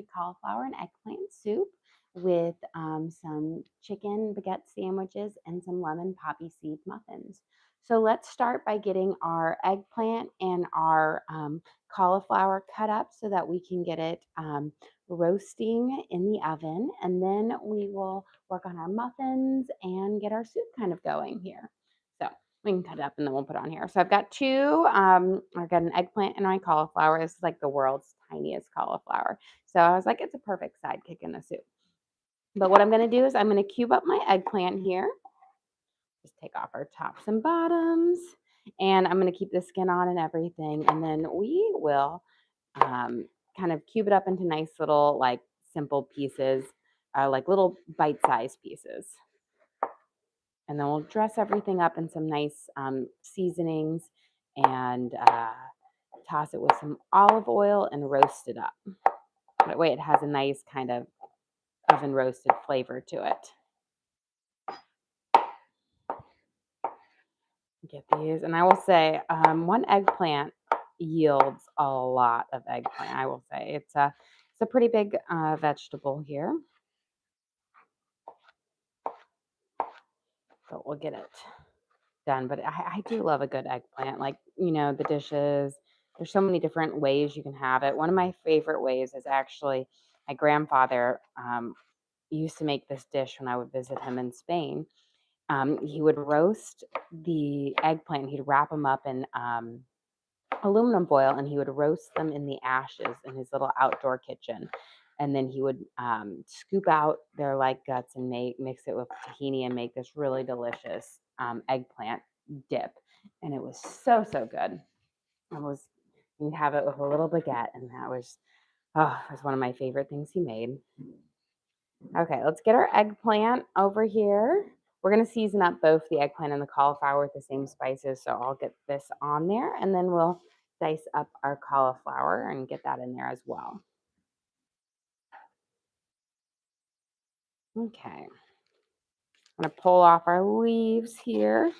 curried cauliflower and eggplant soup with some chicken baguette sandwiches and some lemon poppy seed muffins. So let's start by getting our eggplant and our cauliflower cut up so that we can get it roasting in the oven. And then we will work on our muffins and get our soup kind of going here. So we can cut it up and then we'll put it on here. So I've got I've got an eggplant and my cauliflower. This is like the world's tiniest cauliflower. So I was like, it's a perfect sidekick in the soup. But what I'm going to do is I'm going to cube up my eggplant here. Just take off our tops and bottoms. And I'm going to keep the skin on and everything. And then we will kind of cube it up into nice little, like, simple pieces, like little bite-sized pieces. And then we'll dress everything up in some nice seasonings and toss it with some olive oil and roast it up. That way it has a nice kind of oven roasted flavor to it. Get these, and I will say one eggplant yields a lot of eggplant. I will say it's a pretty big vegetable here. So we'll get it done. But I do love a good eggplant. Like, you know, the dishes, there's so many different ways you can have it. One of my favorite ways is actually my grandfather used to make this dish when I would visit him in Spain. He would roast the eggplant. He'd wrap them up in aluminum foil, and he would roast them in the ashes in his little outdoor kitchen. And then he would scoop out their like guts and mix it with tahini and make this really delicious eggplant dip. And it was so good. You'd have it with a little baguette, and that was one of my favorite things he made. Okay, let's get our eggplant over here. We're going to season up both the eggplant and the cauliflower with the same spices, so I'll get this on there, and then we'll dice up our cauliflower and get that in there as well. Okay, I'm going to pull off our leaves here.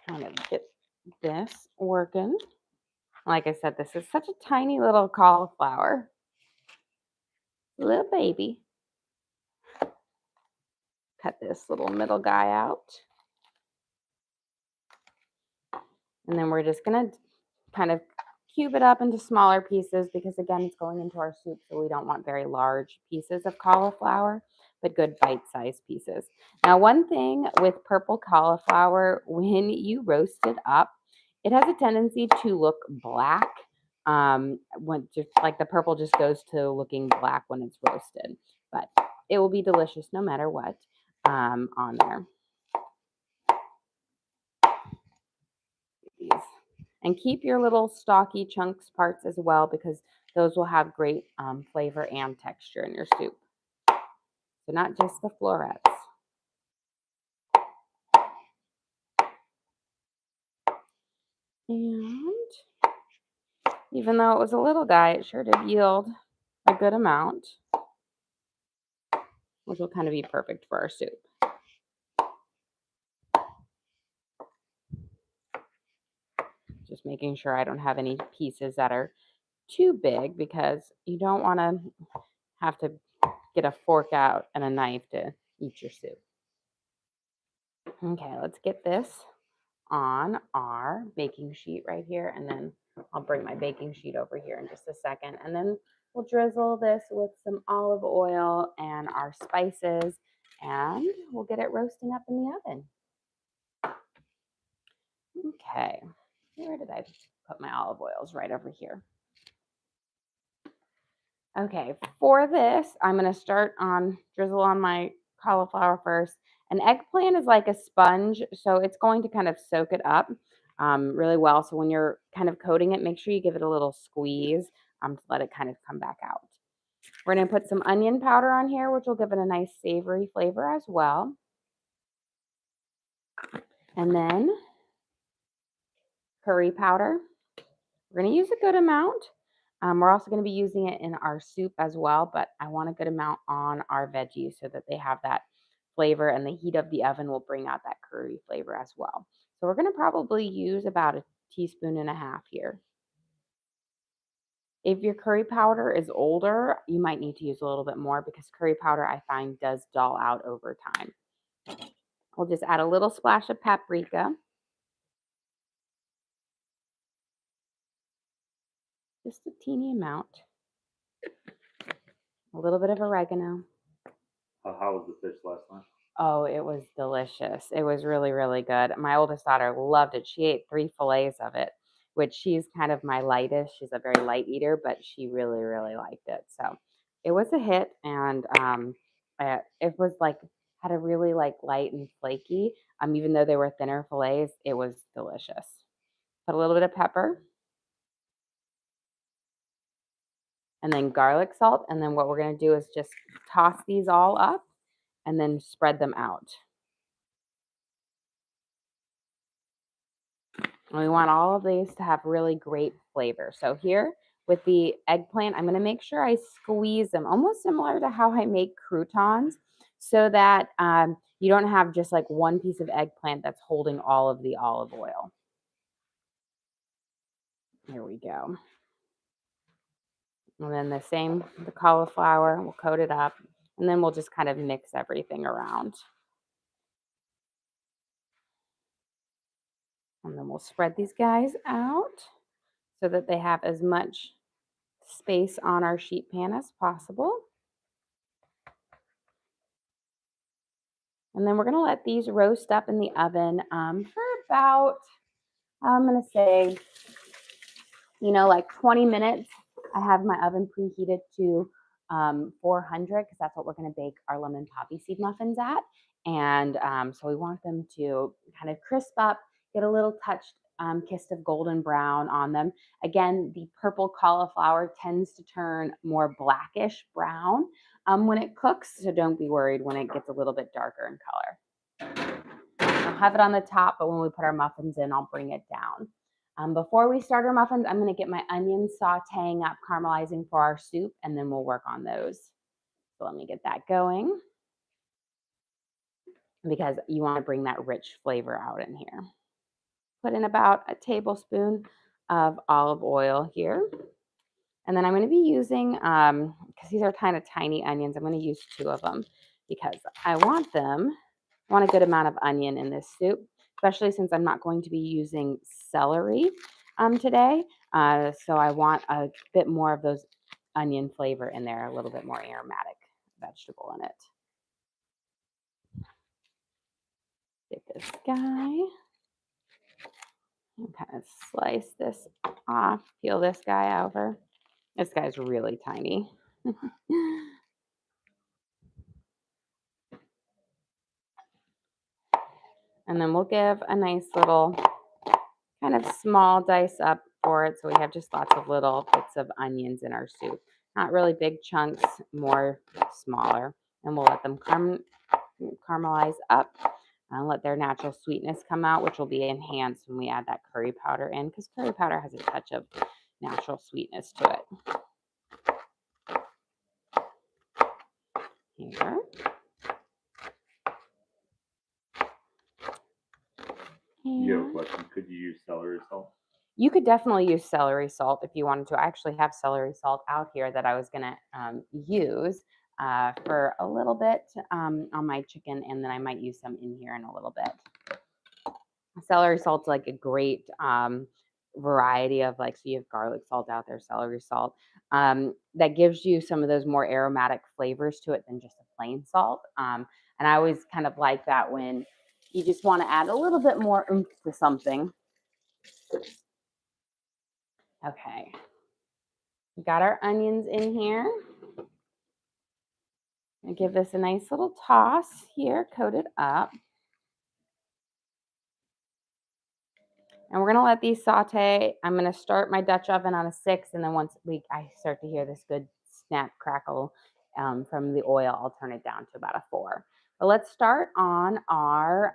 Kind of get this working. Like I said, this is such a tiny little cauliflower. Little baby. Cut this little middle guy out. And then we're just going to kind of cube it up into smaller pieces because, again, it's going into our soup, so we don't want very large pieces of cauliflower, but good bite-sized pieces. Now, one thing with purple cauliflower, when you roast it up, it has a tendency to look black. When just like the purple just goes to looking black when it's roasted, but it will be delicious no matter what on there. These. And keep your little stalky chunks parts as well, because those will have great flavor and texture in your soup. So not just the florets. And even though it was a little guy, it sure did yield a good amount, which will kind of be perfect for our soup. Just making sure I don't have any pieces that are too big, because you don't want to have to get a fork out and a knife to eat your soup. Okay, let's get this on our baking sheet right here, and then I'll bring my baking sheet over here in just a second, and then we'll drizzle this with some olive oil and our spices, and we'll get it roasting up in the oven. Okay, where did I put my olive oils? Right over here. Okay, for this, I'm going to start on drizzle on my cauliflower first. An eggplant is like a sponge, so it's going to kind of soak it up really well. So when you're kind of coating it, make sure you give it a little squeeze to let it kind of come back out. We're going to put some onion powder on here, which will give it a nice savory flavor as well. And then curry powder. We're going to use a good amount. We're also going to be using it in our soup as well, but I want a good amount on our veggies so that they have that flavor, and the heat of the oven will bring out that curry flavor as well. So we're going to probably use about 1.5 teaspoons here. If your curry powder is older, you might need to use a little bit more because curry powder I find does dull out over time. We'll just add a little splash of paprika, just a teeny amount, a little bit of oregano. How was the fish last night? Oh, it was delicious. It was really, really good. My oldest daughter loved it. She ate 3 fillets of it, which she's kind of my lightest. She's a very light eater, but she really, really liked it. So it was a hit, and it was like had a really like light and flaky. Even though they were thinner fillets, it was delicious. Put a little bit of pepper and then garlic salt, and then what we're gonna do is just toss these all up and then spread them out. And we want all of these to have really great flavor. So here with the eggplant, I'm going to make sure I squeeze them, almost similar to how I make croutons, so that you don't have just like one piece of eggplant that's holding all of the olive oil. Here we go. And then the cauliflower, we'll coat it up, and then we'll just kind of mix everything around. And then we'll spread these guys out so that they have as much space on our sheet pan as possible. And then we're going to let these roast up in the oven for about, I'm going to say, like 20 minutes. I have my oven preheated to 400 because that's what we're going to bake our lemon poppy seed muffins at. And so we want them to kind of crisp up, get a little touched kissed of golden brown on them. Again, the purple cauliflower tends to turn more blackish brown when it cooks, so don't be worried when it gets a little bit darker in color. I'll have it on the top, but when we put our muffins in, I'll bring it down. Before we start our muffins, I'm going to get my onions sauteing up, caramelizing for our soup, and then we'll work on those. So let me get that going because you want to bring that rich flavor out in here. Put in about a tablespoon of olive oil here. And then I'm going to be using, because these are kind of tiny onions, I'm going to use 2 of them because I want a good amount of onion in this soup, especially since I'm not going to be using celery today. So I want a bit more of those onion flavor in there, a little bit more aromatic vegetable in it. Get this guy. And kind of slice this off, peel this guy over. This guy's really tiny. And then we'll give a nice little kind of small dice up for it. So we have just lots of little bits of onions in our soup. Not really big chunks, more smaller. And we'll let them caramelize up and let their natural sweetness come out, which will be enhanced when we add that curry powder in, because curry powder has a touch of natural sweetness to it. Here. You have a question. Could you use celery salt? You could definitely use celery salt if you wanted to. I actually have celery salt out here that I was going to use for a little bit on my chicken, and then I might use some in here in a little bit. Celery salt's like a great variety of, like, so you have garlic salt out there, celery salt, that gives you some of those more aromatic flavors to it than just a plain salt. And I always kind of like that when you just want to add a little bit more oomph to something. Okay, we got our onions in here. And give this a nice little toss here, coat it up. And we're gonna let these saute. I'm gonna start my Dutch oven on a 6, and then once I start to hear this good snap crackle from the oil, I'll turn it down to about a 4. But let's start on our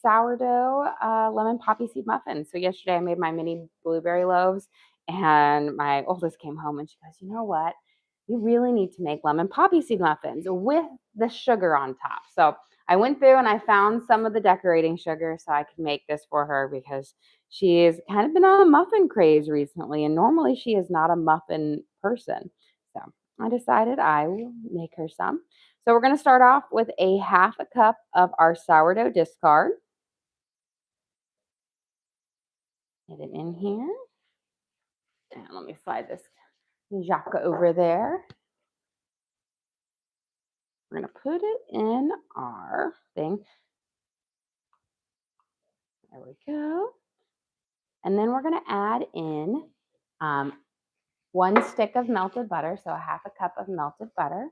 sourdough lemon poppy seed muffins. So yesterday I made my mini blueberry loaves, and my oldest came home and she goes, "You know what? You really need to make lemon poppy seed muffins with the sugar on top." So I went through and I found some of the decorating sugar so I could make this for her because She's kind of been on a muffin craze recently, and normally she is not a muffin person. So I decided I will make her some. So we're going to start off with a half a cup of our sourdough discard. Get it in here. And let me slide this Jacques over there. We're going to put it in our thing. There we go. And then we're going to add in 1 stick of melted butter, so a half a cup of melted butter.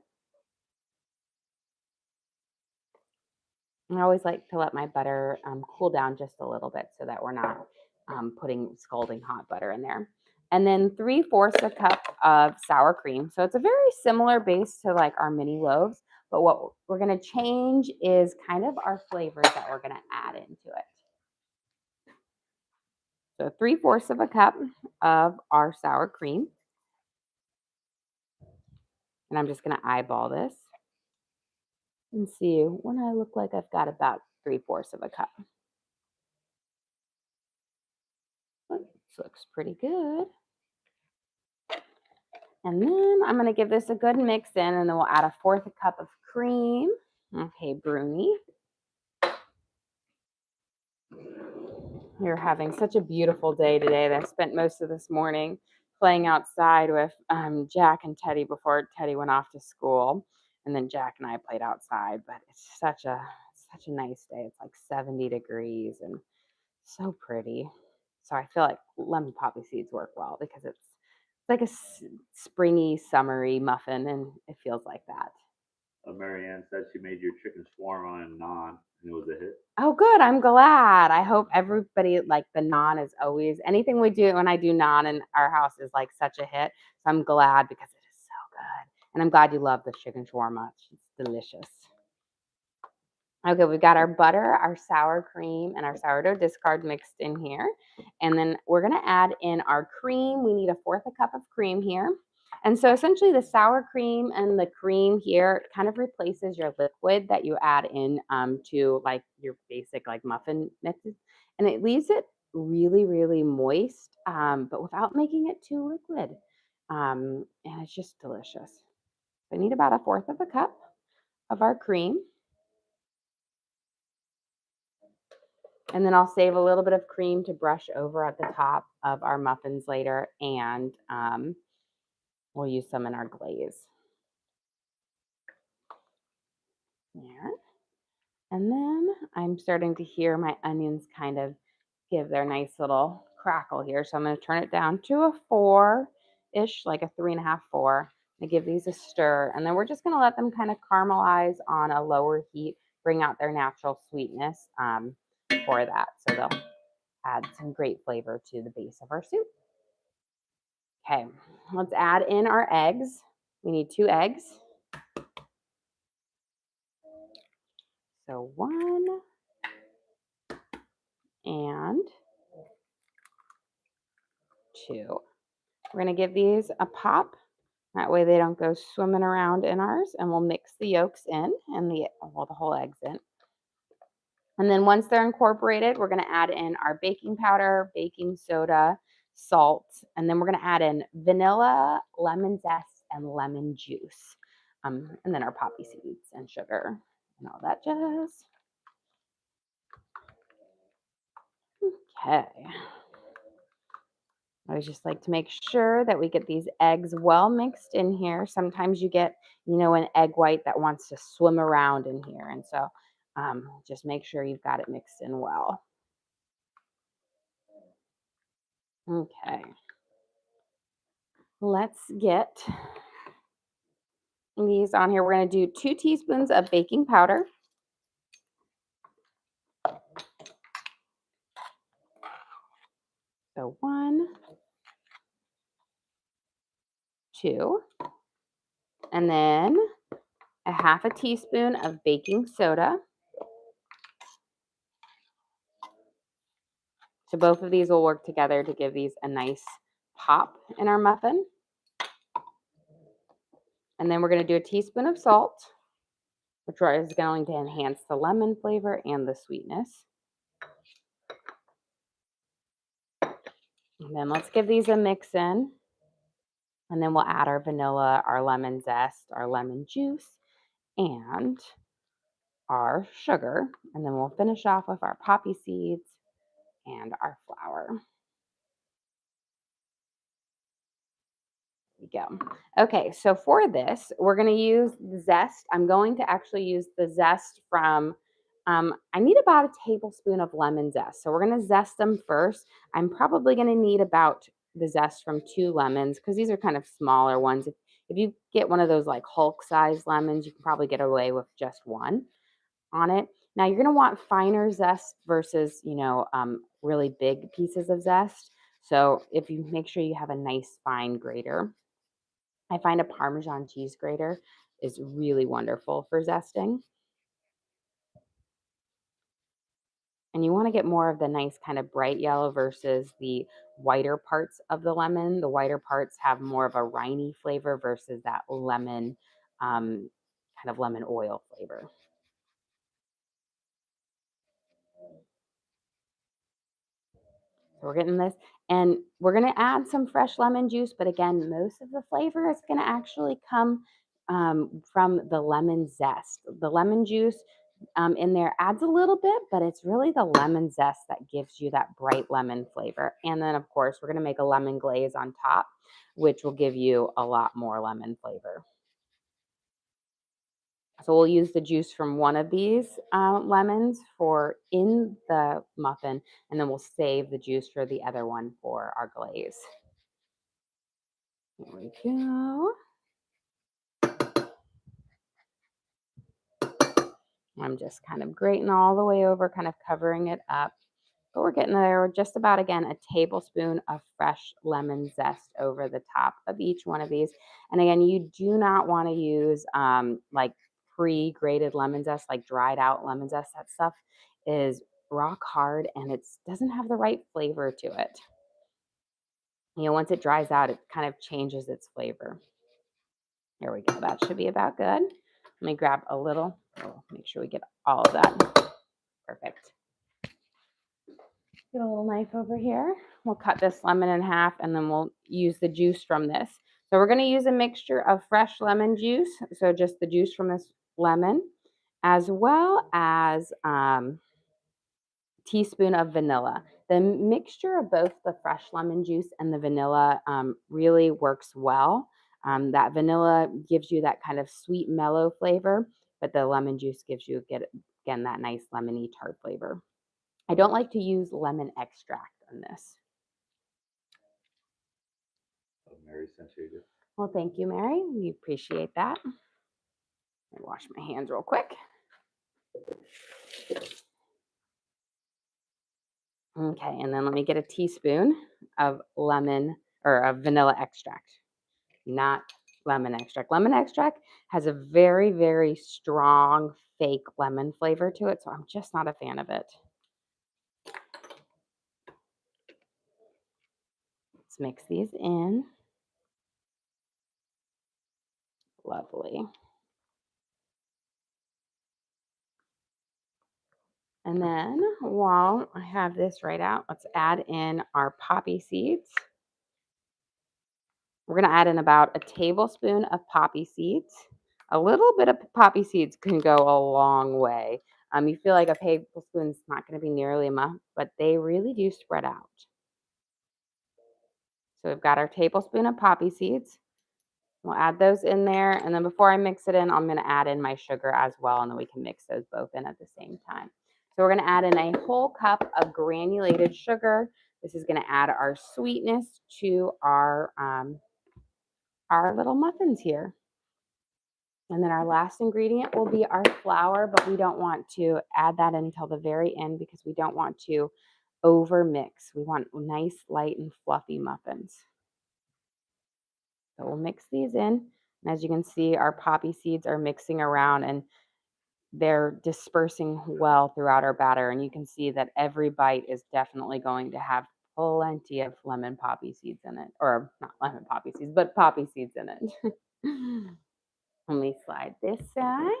I always like to let my butter cool down just a little bit so that we're not putting scalding hot butter in there. And then 3/4 a cup of sour cream. So it's a very similar base to like our mini loaves, but what we're going to change is kind of our flavors that we're going to add into it. So 3/4 of a cup of our sour cream. And I'm just going to eyeball this and see when I look like I've got about 3/4 of a cup. This looks pretty good. And then I'm going to give this a good mix in, and then we'll add 1/4 a cup of cream. Okay, Bruni. You're having such a beautiful day today that I spent most of this morning playing outside with Jack and Teddy before Teddy went off to school. And then Jack and I played outside, but it's such a nice day. It's like 70 degrees and so pretty. So I feel like lemon poppy seeds work well because it's like a springy, summery muffin, and it feels like that. Marianne said she made your chicken shawarma and naan, and it was a hit. Oh, good. I'm glad. I hope everybody like the naan is always anything we do when I do naan in our house is like such a hit. So I'm glad because it is so good. And I'm glad you love the chicken shawarma. It's delicious. Okay, we've got our butter, our sour cream, and our sourdough discard mixed in here. And then we're going to add in our cream. We need 1/4 a cup of cream here. And so essentially the sour cream and the cream here kind of replaces your liquid that you add in to like your basic like muffin mixes. And it leaves it really, really moist, but without making it too liquid. And it's just delicious. I need about 1/4 of a cup of our cream. And then I'll save a little bit of cream to brush over at the top of our muffins later, and we'll use some in our glaze. There. And then I'm starting to hear my onions kind of give their nice little crackle here. So I'm going to turn it down to a 4-ish, like a 3.5, 4. To give these a stir. And then we're just going to let them kind of caramelize on a lower heat, bring out their natural sweetness for that. So they'll add some great flavor to the base of our soup. Okay, let's add in our eggs. We need 2 eggs. So 1 and 2. We're going to give these a pop. That way they don't go swimming around in ours, and we'll mix the yolks in and the whole eggs in. And then once they're incorporated, we're going to add in our baking powder, baking soda, salt, and then we're going to add in vanilla, lemon zest, and lemon juice. And then our poppy seeds and sugar and all that jazz. Okay. I always just like to make sure that we get these eggs well mixed in here. Sometimes you get, an egg white that wants to swim around in here. And so just make sure you've got it mixed in well. Okay. Let's get these on here. We're going to do 2 teaspoons of baking powder. So 1, 2, and then a 1/2 teaspoon of baking soda. So both of these will work together to give these a nice pop in our muffin. And then we're going to do a teaspoon of salt, which is going to enhance the lemon flavor and the sweetness. And then let's give these a mix in. And then we'll add our vanilla, our lemon zest, our lemon juice, and our sugar. And then we'll finish off with our poppy seeds and our flour. There we go. Okay, so for this, we're going to use the zest. I'm going to actually use the zest from, I need about a tablespoon of lemon zest. So we're going to zest them first. I'm probably going to need about the zest from 2 lemons because these are kind of smaller ones. If you get one of those like Hulk size lemons, you can probably get away with just one on it. Now you're going to want finer zest versus, really big pieces of zest. So if you make sure you have a nice fine grater, I find a Parmesan cheese grater is really wonderful for zesting. And you want to get more of the nice kind of bright yellow versus the whiter parts of the lemon. The whiter parts have more of a riney flavor versus that lemon, kind of lemon oil flavor. So we're getting this, and we're going to add some fresh lemon juice. But again, most of the flavor is going to actually come from the lemon zest. The lemon juice in there adds a little bit, but it's really the lemon zest that gives you that bright lemon flavor. And then, of course, we're going to make a lemon glaze on top, which will give you a lot more lemon flavor. So we'll use the juice from one of these lemons for in the muffin, and then we'll save the juice for the other one for our glaze. There we go. I'm just kind of grating all the way over, kind of covering it up. But we're getting there. We're just about, again, a tablespoon of fresh lemon zest over the top of each one of these. And again, you do not want to use like pre-grated lemon zest, like dried out lemon zest. That stuff is rock hard and it doesn't have the right flavor to it. Once it dries out, it kind of changes its flavor. There we go. That should be about good. Let me grab a little. Make sure we get all of that. Perfect. Get a little knife over here. We'll cut this lemon in half and then we'll use the juice from this. So we're going to use a mixture of fresh lemon juice, so just the juice from this lemon, as well as teaspoon of vanilla. The mixture of both the fresh lemon juice and the vanilla really works well. That vanilla gives you that kind of sweet, mellow flavor, but the lemon juice gives you, again, that nice lemony tart flavor. I don't like to use lemon extract on this. Oh, Mary sent you. Well, thank you, Mary. We appreciate that. Let me wash my hands real quick. Okay, and then let me get a teaspoon of lemon or of vanilla extract, not lemon extract. Lemon extract has a very, very strong fake lemon flavor to it, so I'm just not a fan of it. Let's mix these in. Lovely. And then while I have this right out, let's add in our poppy seeds. We're going to add in about a tablespoon of poppy seeds. A little bit of poppy seeds can go a long way. You feel like a tablespoon is not going to be nearly enough, but they really do spread out. So we've got our tablespoon of poppy seeds. We'll add those in there. And then before I mix it in, I'm going to add in my sugar as well. And then we can mix those both in at the same time. So we're going to add in a whole cup of granulated sugar. This is going to add our sweetness to our little muffins here. And then our last ingredient will be our flour, but we don't want to add that until the very end because we don't want to over mix. We want nice, light, and fluffy muffins. So we'll mix these in. And as you can see, our poppy seeds are mixing around and they're dispersing well throughout our batter. And you can see that every bite is definitely going to have plenty of lemon poppy seeds in it. Or not lemon poppy seeds, but poppy seeds in it. Let me slide this side.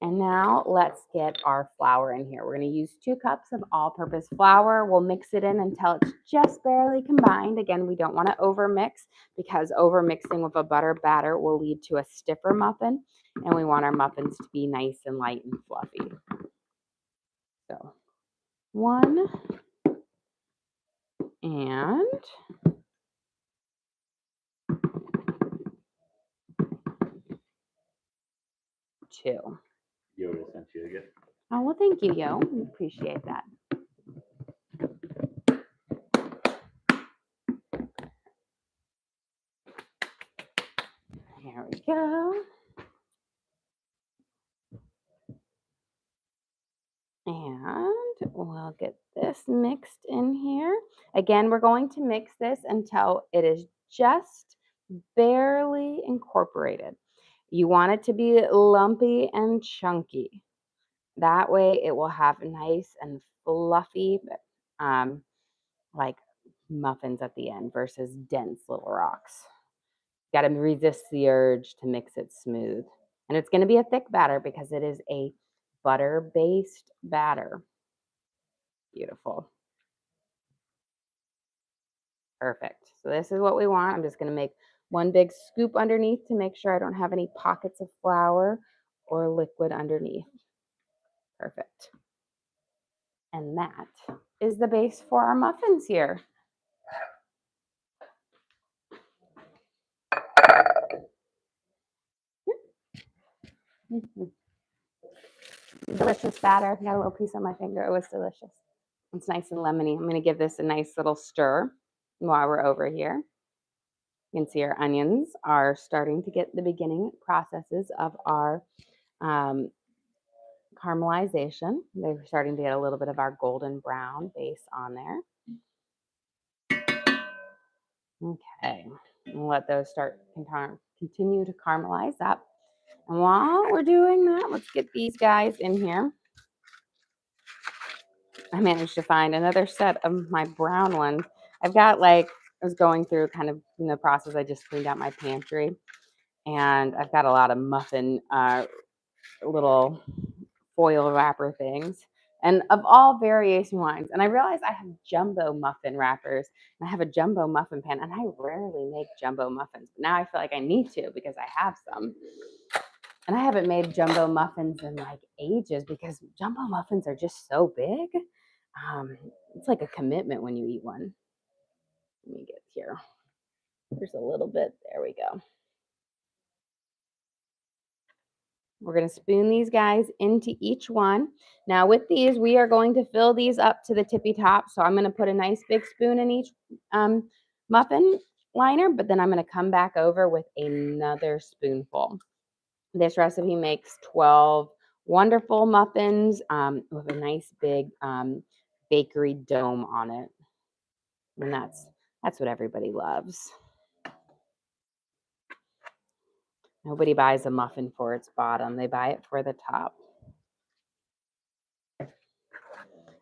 And now let's get our flour in here. We're going to use 2 cups of all-purpose flour. We'll mix it in until it's just barely combined. Again, we don't want to overmix because overmixing with a butter batter will lead to a stiffer muffin, and we want our muffins to be nice and light and fluffy. So 1 and 2. Yoda sent you a gift. Oh, well, thank you, Yo. We appreciate that. Here we go. And we'll get this mixed in here. Again, we're going to mix this until it is just barely incorporated. You want it to be lumpy and chunky. That way it will have nice and fluffy, like muffins at the end versus dense little rocks. Got to resist the urge to mix it smooth. And it's going to be a thick batter because it is a butter-based batter. Beautiful. Perfect. So this is what we want. I'm just going to make one big scoop underneath to make sure I don't have any pockets of flour or liquid underneath. Perfect. And that is the base for our muffins here. Delicious batter. Got a little piece on my finger. It was delicious. It's nice and lemony. I'm going to give this a nice little stir while we're over here. You can see our onions are starting to get the beginning processes of our caramelization. They're starting to get a little bit of our golden brown base on there. Okay, and let those start continue to caramelize up. And while we're doing that, let's get these guys in here. I managed to find another set of my brown ones. I've got I was going through kind of in the process, I just cleaned out my pantry, and I've got a lot of muffin little foil wrapper things, and of all variation wines. And I realized I have jumbo muffin wrappers, and I have a jumbo muffin pan, and I rarely make jumbo muffins. But now I feel like I need to because I have some. And I haven't made jumbo muffins in ages because jumbo muffins are just so big. It's like a commitment when you eat one. Let me get here. There's a little bit. There we go. We're going to spoon these guys into each one. Now with these, we are going to fill these up to the tippy top. So I'm going to put a nice big spoon in each muffin liner, but then I'm going to come back over with another spoonful. This recipe makes 12 wonderful muffins with a nice big bakery dome on it. And that's what everybody loves. Nobody buys a muffin for its bottom. They buy it for the top.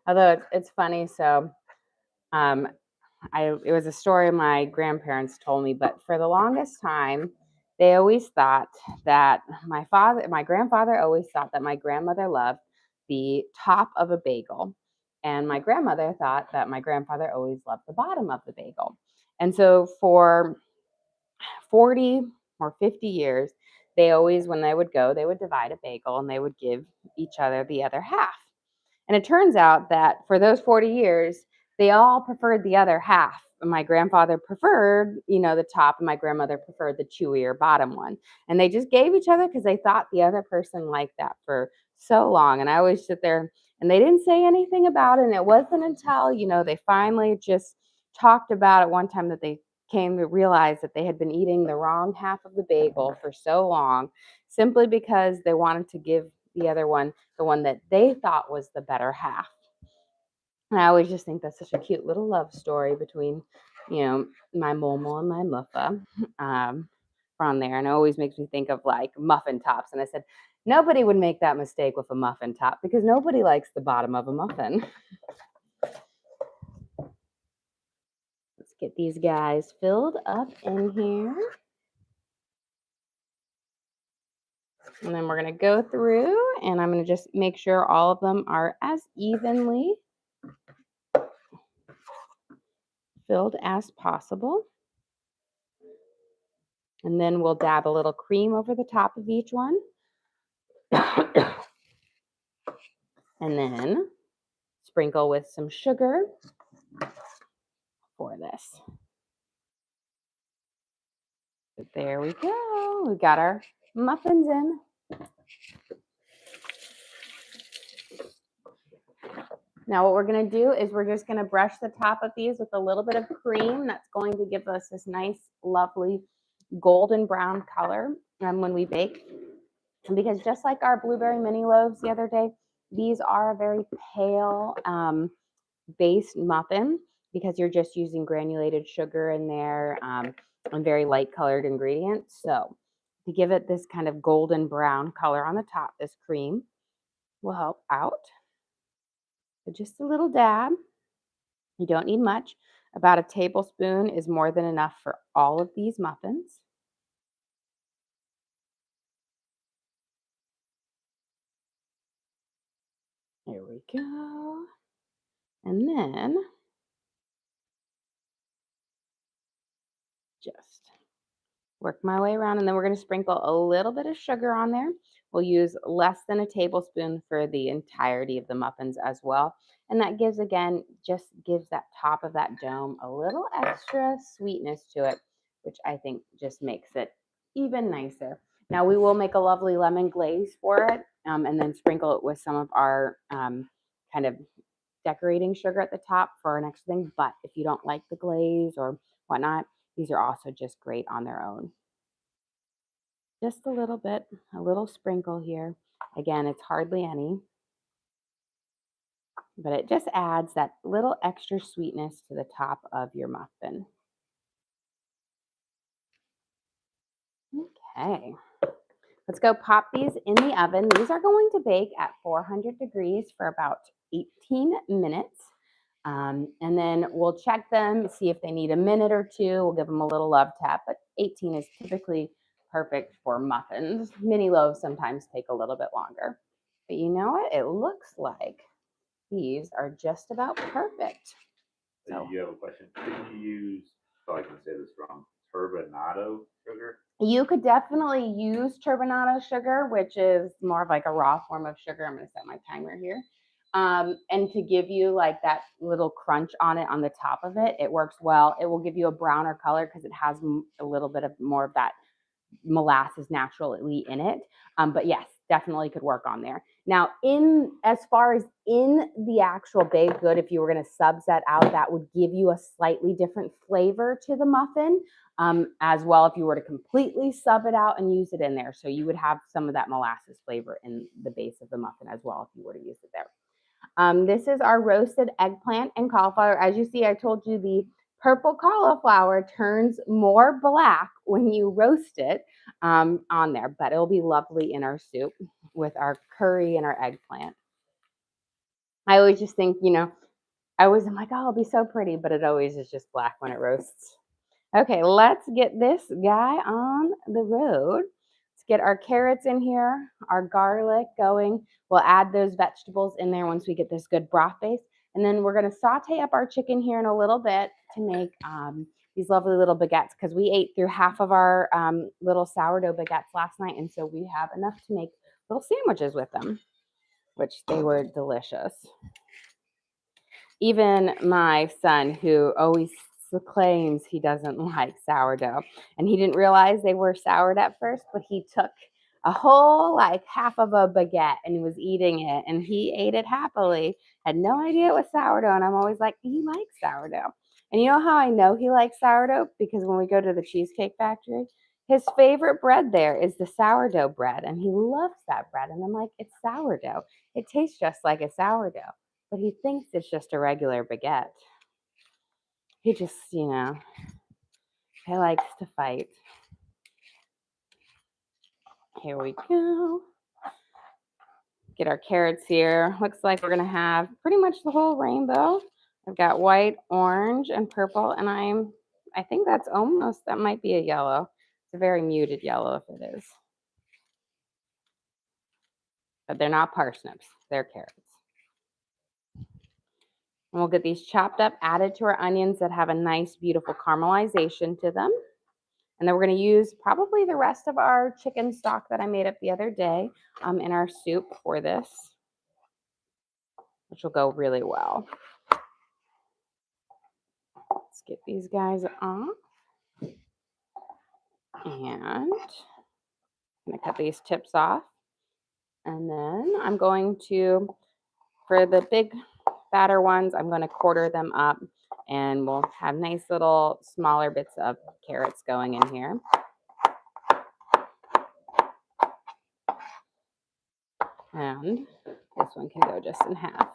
Although it's funny, so it was a story my grandparents told me, but for the longest time, they always thought that my grandfather always thought that my grandmother loved the top of a bagel. And my grandmother thought that my grandfather always loved the bottom of the bagel. And so for 40 or 50 years, they always, when they would go, they would divide a bagel and they would give each other the other half. And it turns out that for those 40 years, they all preferred the other half. My grandfather preferred, the top, and my grandmother preferred the chewier bottom one. And they just gave each other because they thought the other person liked that for so long. And I always sit there and they didn't say anything about it. And it wasn't until, they finally just talked about it one time that they came to realize that they had been eating the wrong half of the bagel for so long, simply because they wanted to give the other one the one that they thought was the better half. And I always just think that's such a cute little love story between, my Momo and my Muffa from there. And it always makes me think of muffin tops. And I said, nobody would make that mistake with a muffin top because nobody likes the bottom of a muffin. Let's get these guys filled up in here. And then we're going to go through and I'm going to just make sure all of them are as evenly filled as possible. And then we'll dab a little cream over the top of each one. And then sprinkle with some sugar for this. But there we go. We got our muffins in. Now what we're going to do is we're just going to brush the top of these with a little bit of cream. That's going to give us this nice, lovely golden brown color when we bake. And because just like our blueberry mini loaves the other day, these are a very pale based muffin because you're just using granulated sugar in there and very light colored ingredients. So to give it this kind of golden brown color on the top, this cream will help out. So just a little dab. You don't need much. About a tablespoon is more than enough for all of these muffins. There we go. And then just work my way around. And then we're going to sprinkle a little bit of sugar on there. We'll use less than a tablespoon for the entirety of the muffins as well. And that gives, again, just gives that top of that dome a little extra sweetness to it, which I think just makes it even nicer. Now we will make a lovely lemon glaze for it and then sprinkle it with some of our kind of decorating sugar at the top for an extra thing. But if you don't like the glaze or whatnot, these are also just great on their own. Just a little bit, a little sprinkle here. Again, it's hardly any, but it just adds that little extra sweetness to the top of your muffin. Okay, let's go pop these in the oven. These are going to bake at 400 degrees for about 18 minutes. And then we'll check them, see if they need a minute or two. We'll give them a little love tap, but 18 is typically perfect for muffins. Mini loaves sometimes take a little bit longer. But you know what? It looks like these are just about perfect. So you have a question. Can you use, so I can say this wrong, turbinado sugar? You could definitely use turbinado sugar, which is more of like a raw form of sugar. I'm going to set my timer here. And to give you like that little crunch on it on the top of it, it works well. It will give you a browner color because it has a little bit of more of that molasses naturally in it. But yes, definitely could work on there. Now, in as far as in the actual baked good, if you were going to subset out, that would give you a slightly different flavor to the muffin. As well, if you were to completely sub it out and use it in there. So you would have some of that molasses flavor in the base of the muffin as well if you were to use it there. This is our roasted eggplant and cauliflower. As you see, I told you the purple cauliflower turns more black when you roast it on there, but it'll be lovely in our soup with our curry and our eggplant. I always just think, I'm like, oh, it'll be so pretty, but it always is just black when it roasts. Okay, let's get this guy on the road. Let's get our carrots in here, our garlic going. We'll add those vegetables in there once we get this good broth base. And then we're going to saute up our chicken here in a little bit to make these lovely little baguettes because we ate through half of our little sourdough baguettes last night. And so we have enough to make little sandwiches with them, which they were delicious. Even my son, who always claims he doesn't like sourdough, and he didn't realize they were soured at first, but he took a whole half of a baguette and was eating it, and he ate it happily, had no idea it was sourdough. And I'm always like, he likes sourdough. And you know how I know he likes sourdough? Because when we go to the Cheesecake Factory, his favorite bread there is the sourdough bread, and he loves that bread. And I'm like, it's sourdough. It tastes just like a sourdough, but he thinks it's just a regular baguette. He just, he likes to fight. Here we go. Get our carrots here. Looks like we're going to have pretty much the whole rainbow. I've got white, orange, and purple, and I think that might be a yellow. It's a very muted yellow if it is. but they're not parsnips, they're carrots. And we'll get these chopped up, added to our onions that have a nice, beautiful caramelization to them. And then we're going to use probably the rest of our chicken stock that I made up the other day in our soup for this, which will go really well. Let's get these guys off. And I'm going to cut these tips off. And then I'm going to, for the big fatter ones, I'm going to quarter them up. And we'll have nice little smaller bits of carrots going in here. And this one can go just in half.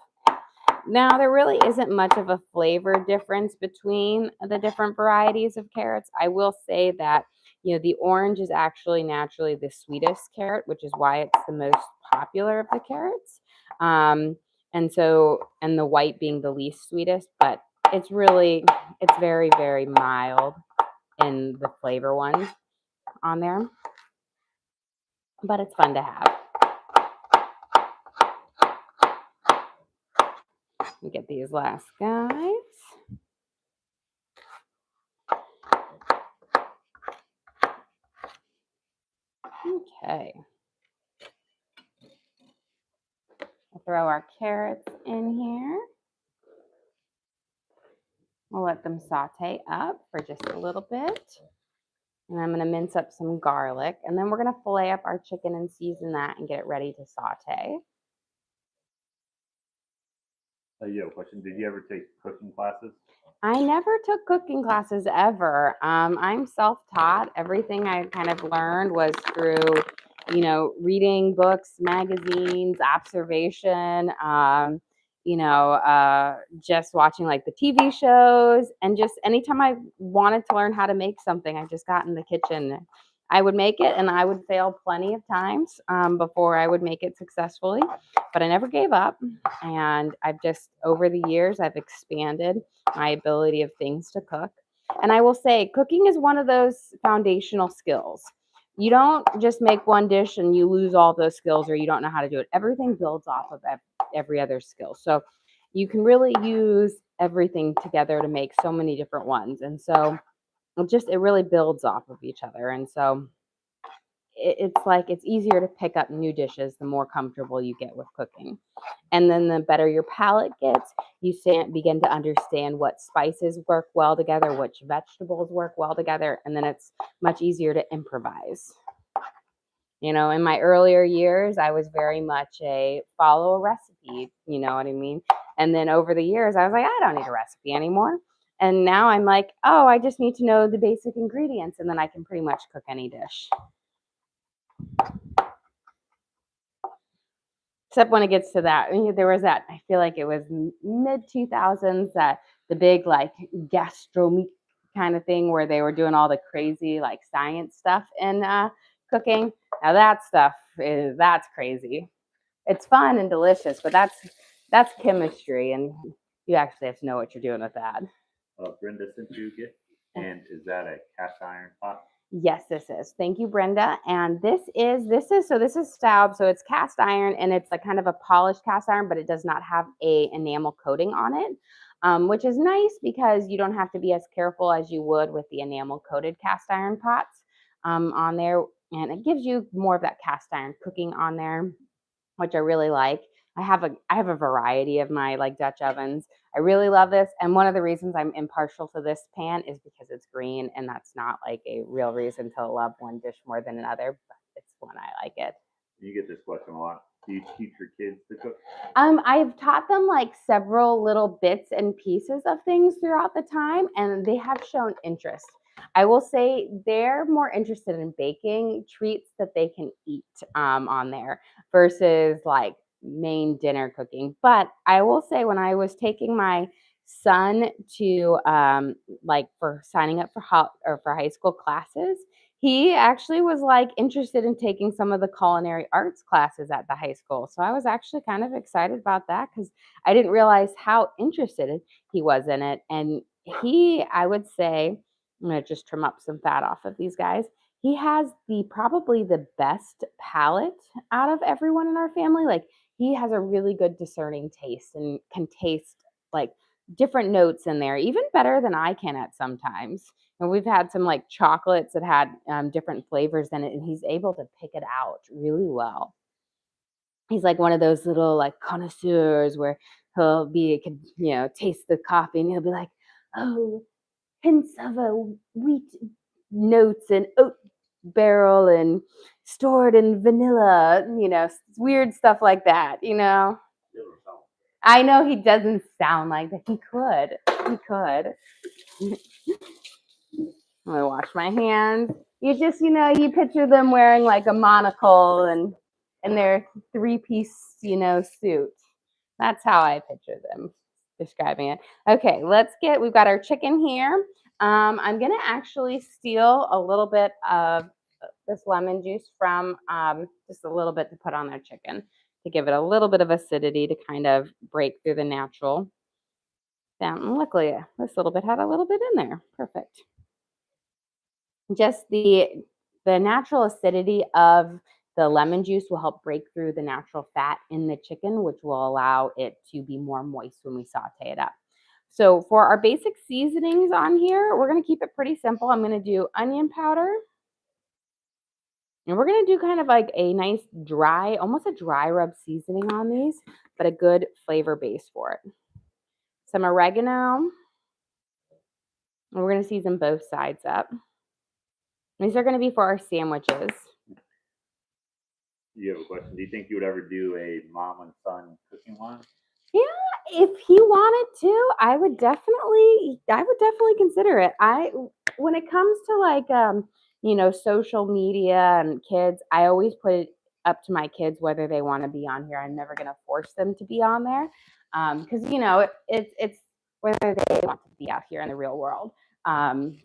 Now, there really isn't much of a flavor difference between the different varieties of carrots. I will say that, the orange is actually naturally the sweetest carrot, which is why it's the most popular of the carrots. And the white being the least sweetest, but it's very, very mild in the flavor ones on there. But it's fun to have. We get these last guys. Okay. We'll throw our carrots in here. We'll let them saute up for just a little bit. And I'm going to mince up some garlic. And then we're going to fillet up our chicken and season that and get it ready to saute. You have a question. Did you ever take cooking classes? I never took cooking classes ever. I'm self-taught. Everything I kind of learned was through, reading books, magazines, observation, just watching like the TV shows, and just anytime I wanted to learn how to make something, I just got in the kitchen. I would make it, and I would fail plenty of times before I would make it successfully, but I never gave up. And I've just, over the years, I've expanded my ability of things to cook. And I will say, cooking is one of those foundational skills. You don't just make one dish and you lose all those skills, or you don't know how to do it. Everything builds off of every other skill. So you can really use everything together to make so many different ones. And so it really builds off of each other. And so it's easier to pick up new dishes the more comfortable you get with cooking. And then the better your palate gets, you begin to understand what spices work well together, which vegetables work well together, and then it's much easier to improvise. In my earlier years, I was very much a follow a recipe, you know what I mean? And then over the years, I was like, I don't need a recipe anymore. And now I'm like, oh, I just need to know the basic ingredients, and then I can pretty much cook any dish. Except when it gets to that, there was that, I feel like it was mid 2000s, that the big like gastronomic kind of thing where they were doing all the crazy like science stuff in cooking. Now that's crazy. It's fun and delicious, but that's chemistry, and you actually have to know what you're doing with that. Brenda sent you a gift, and is that a cast iron pot? Yes, this is. Thank you, Brenda. And this is Staub. So it's cast iron, and it's a kind of a polished cast iron, but it does not have a enamel coating on it, which is nice because you don't have to be as careful as you would with the enamel coated cast iron pots on there. And it gives you more of that cast iron cooking on there, which I really like. I have a variety of my like Dutch ovens. I really love this. And one of the reasons I'm impartial to this pan is because it's green, and that's not like a real reason to love one dish more than another, but it's one I like it. You get this question a lot. Do you teach your kids to cook? I've taught them like several little bits and pieces of things throughout the time, and they have shown interest. I will say they're more interested in baking treats that they can eat on there versus like main dinner cooking. But I will say, when I was taking my son to like for signing up for high school classes, he actually was like interested in taking some of the culinary arts classes at the high school. So I was actually kind of excited about that because I didn't realize how interested he was in it. And I would say, I'm going to just trim up some fat off of these guys. he has probably the best palate out of everyone in our family. Like he has a really good discerning taste and can taste like different notes in there, even better than I can at sometimes. And we've had some like chocolates that had different flavors in it, and he's able to pick it out really well. He's like one of those little like connoisseurs where he'll be, taste the coffee and he'll be like, oh, hints of a wheat notes and oat barrel and stored in vanilla, weird stuff like that. I know he doesn't sound like that. He could. He could. I'm gonna wash my hands. You just, you picture them wearing like a monocle and their three-piece, suit. That's how I picture them describing it. Okay, we've got our chicken here. I'm gonna actually steal a little bit of this lemon juice from just a little bit to put on their chicken to give it a little bit of acidity to kind of break through the natural. Luckily, this little bit had a little bit in there. Perfect. Just the natural acidity of the lemon juice will help break through the natural fat in the chicken, which will allow it to be more moist when we saute it up. So for our basic seasonings on here, we're going to keep it pretty simple. I'm going to do onion powder. And we're going to do kind of like a nice dry, almost a dry rub seasoning on these, but a good flavor base for it. Some oregano. And we're going to season both sides up. These are going to be for our sandwiches. You have a question. Do you think you would ever do a mom and son cooking one? Yeah, if he wanted to, I would definitely consider it. When it comes to like social media and kids, I always put it up to my kids whether they want to be on here. I'm never going to force them to be on there because it's whether they want to be out here in the real world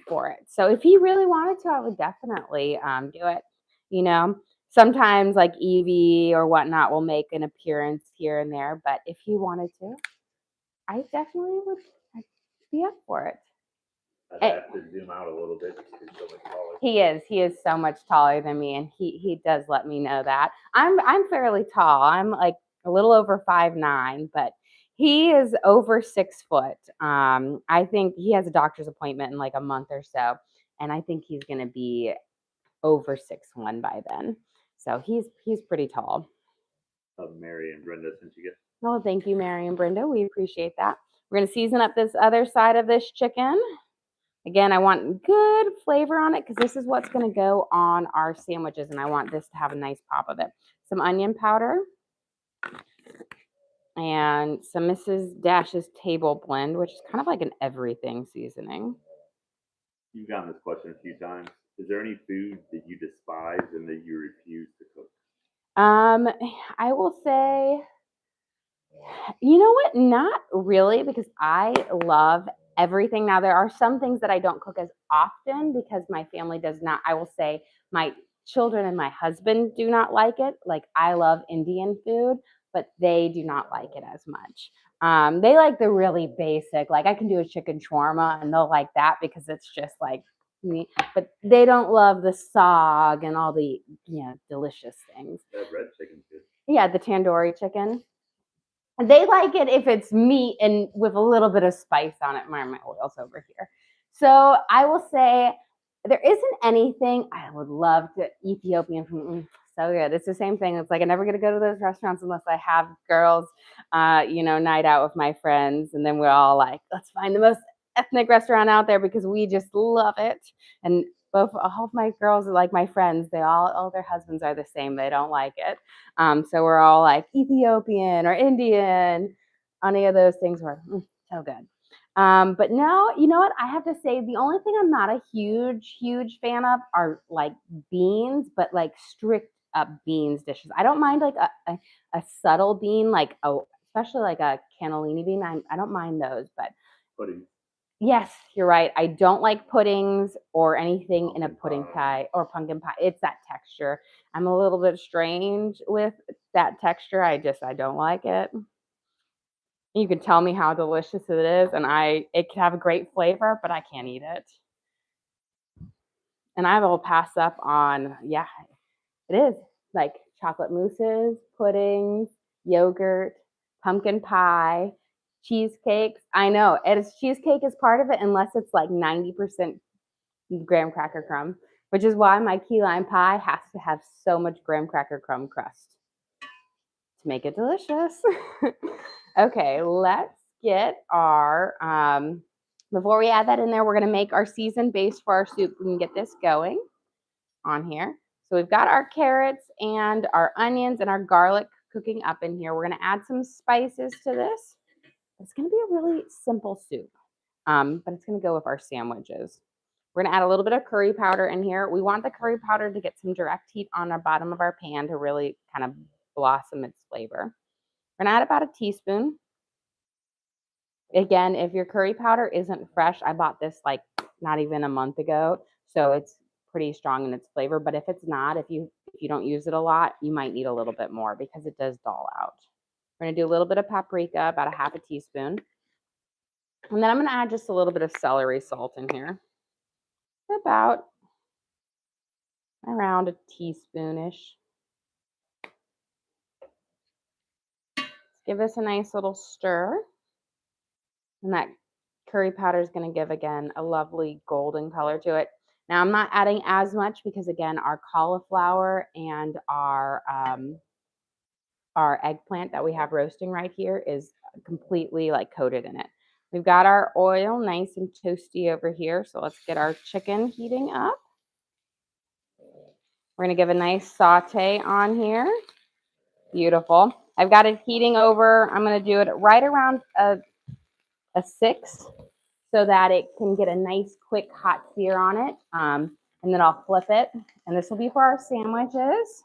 for it. So if he really wanted to, I would definitely do it. Sometimes like Evie or whatnot will make an appearance here and there, but if he wanted to, I definitely would be up for it. I'd have to zoom out a little bit because he's so much taller. He is so much taller than me, and he does let me know that. I'm fairly tall. I'm like a little over 5'9", but he is over 6 foot. I think he has a doctor's appointment in like a month or so, and I think he's gonna be over 6'1" by then. So he's pretty tall. Mary and Brenda, since you get. Oh, thank you, Mary and Brenda. We appreciate that. We're going to season up this other side of this chicken. Again, I want good flavor on it because this is what's going to go on our sandwiches, and I want this to have a nice pop of it. Some onion powder and some Mrs. Dash's table blend, which is kind of like an everything seasoning. You've gotten this question a few times. Is there any food that you despise and that you refuse to cook? I will say, you know what? Not really, because I love everything. Now, there are some things that I don't cook as often because my family does not. I will say my children and my husband do not like it. Like, I love Indian food, but they do not like it as much. They like the really basic, like I can do a chicken shawarma and they'll like that because it's just like me, but they don't love the sog and all the, delicious things. That red chicken's good. Yeah, the tandoori chicken. They like it if it's meat and with a little bit of spice on it. My oil's over here. So I will say there isn't anything I would love to Ethiopian food. So good. It's the same thing. It's like I never get to go to those restaurants unless I have girls, night out with my friends, and then we're all like, let's find the most ethnic restaurant out there because we just love it. And all of my girls are like my friends. All their husbands are the same. They don't like it. So we're all like Ethiopian or Indian, any of those things were so good. But no, you know what? I have to say the only thing I'm not a huge fan of are like beans, but like strict up beans dishes. I don't mind like a subtle bean, like especially like a cannellini bean. I don't mind those, but pudding. Yes, you're right. I don't like puddings or anything in a pudding pie or pumpkin pie. It's that texture. I'm a little bit strange with that texture. I don't like it. You can tell me how delicious it is, and it can have a great flavor, but I can't eat it. And I will pass up on, yeah, it is like chocolate mousses, puddings, yogurt, pumpkin pie, cheesecakes. I know cheesecake is part of it unless it's like 90% graham cracker crumb, which is why my key lime pie has to have so much graham cracker crumb crust to make it delicious. Okay, let's get our, before we add that in there, we're gonna make our seasoned base for our soup. We can get this going on here. So we've got our carrots and our onions and our garlic cooking up in here. We're gonna add some spices to this. It's gonna be a really simple soup, but it's gonna go with our sandwiches. We're gonna add a little bit of curry powder in here. We want the curry powder to get some direct heat on the bottom of our pan to really kind of blossom its flavor. We're gonna add about a teaspoon. Again, if your curry powder isn't fresh, I bought this like not even a month ago, so it's pretty strong in its flavor. But if it's not, if you don't use it a lot, you might need a little bit more because it does dull out. We're gonna do a little bit of paprika, about a half a teaspoon. And then I'm gonna add just a little bit of celery salt in here. About around a teaspoonish. Give this a nice little stir. And that curry powder is going to give, again, a lovely golden color to it. Now, I'm not adding as much because, again, our cauliflower and our eggplant that we have roasting right here is completely like coated in it. We've got our oil nice and toasty over here. So let's get our chicken heating up. We're going to give a nice saute on here. Beautiful. I've got it heating over. I'm going to do it right around a 6 so that it can get a nice quick hot sear on it. And then I'll flip it. And this will be for our sandwiches.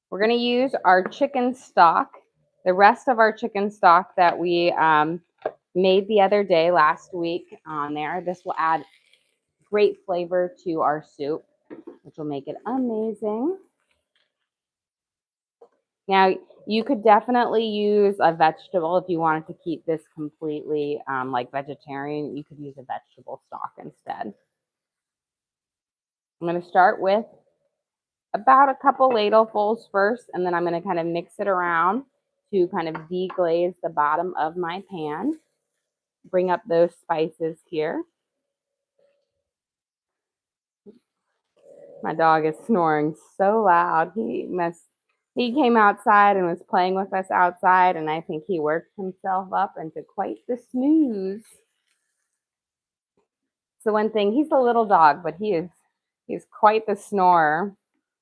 We're going to use our chicken stock, the rest of our chicken stock that we made the other day, last week on there. This will add great flavor to our soup, which will make it amazing. Now, you could definitely use a vegetable if you wanted to keep this completely like vegetarian. You could use a vegetable stock instead. I'm going to start with about a couple ladlefuls first, and then I'm going to kind of mix it around to kind of deglaze the bottom of my pan. Bring up those spices here. My dog is snoring so loud. He came outside and was playing with us outside, and I think he worked himself up into quite the snooze. So one thing, he's a little dog, but he's quite the snorer.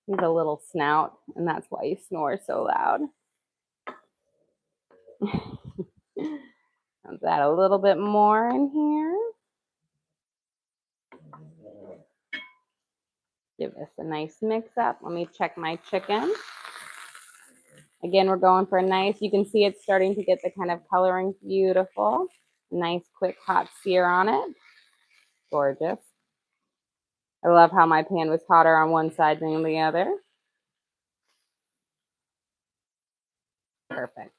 He's a little snout, and that's why he snores so loud. Let's add a little bit more in here. Give this a nice mix up. Let me check my chicken. Again, we're going for a nice, you can see it's starting to get the kind of coloring beautiful. Nice quick hot sear on it. Gorgeous. I love how my pan was hotter on one side than the other. Perfect.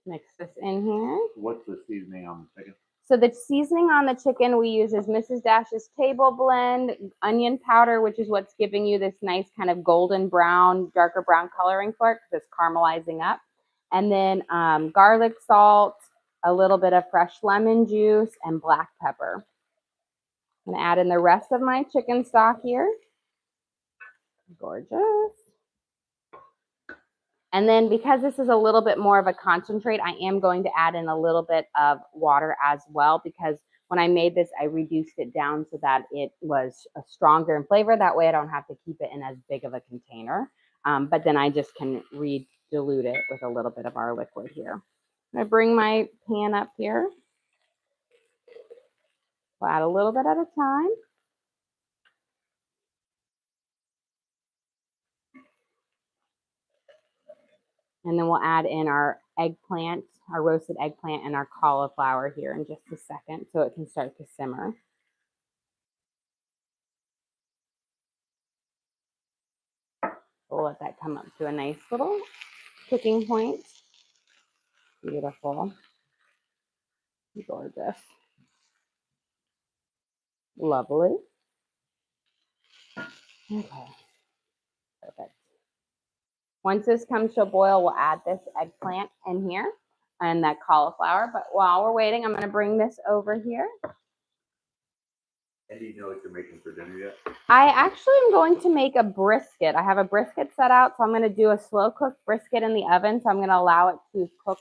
Mix this in here. What's the seasoning on the chicken? So the seasoning on the chicken we use is Mrs. Dash's table blend, onion powder, which is what's giving you this nice kind of golden brown, darker brown coloring for it because it's caramelizing up. And then garlic salt, a little bit of fresh lemon juice, and black pepper. I'm going to add in the rest of my chicken stock here. Gorgeous. And then because this is a little bit more of a concentrate, I am going to add in a little bit of water as well, because when I made this, I reduced it down so that it was stronger in flavor. That way I don't have to keep it in as big of a container. But then I just can re-dilute it with a little bit of our liquid here. I'm going to bring my pan up here. We'll add a little bit at a time. And then we'll add in our eggplant, our roasted eggplant, and our cauliflower here in just a second so it can start to simmer. We'll let that come up to a nice little cooking point. Beautiful. Gorgeous. Lovely. Okay. Perfect. Once this comes to a boil, we'll add this eggplant in here and that cauliflower. But while we're waiting, I'm going to bring this over here. And do you know what you're making for dinner yet? I actually am going to make a brisket. I have a brisket set out, so I'm going to do a slow cooked brisket in the oven. So I'm going to allow it to cook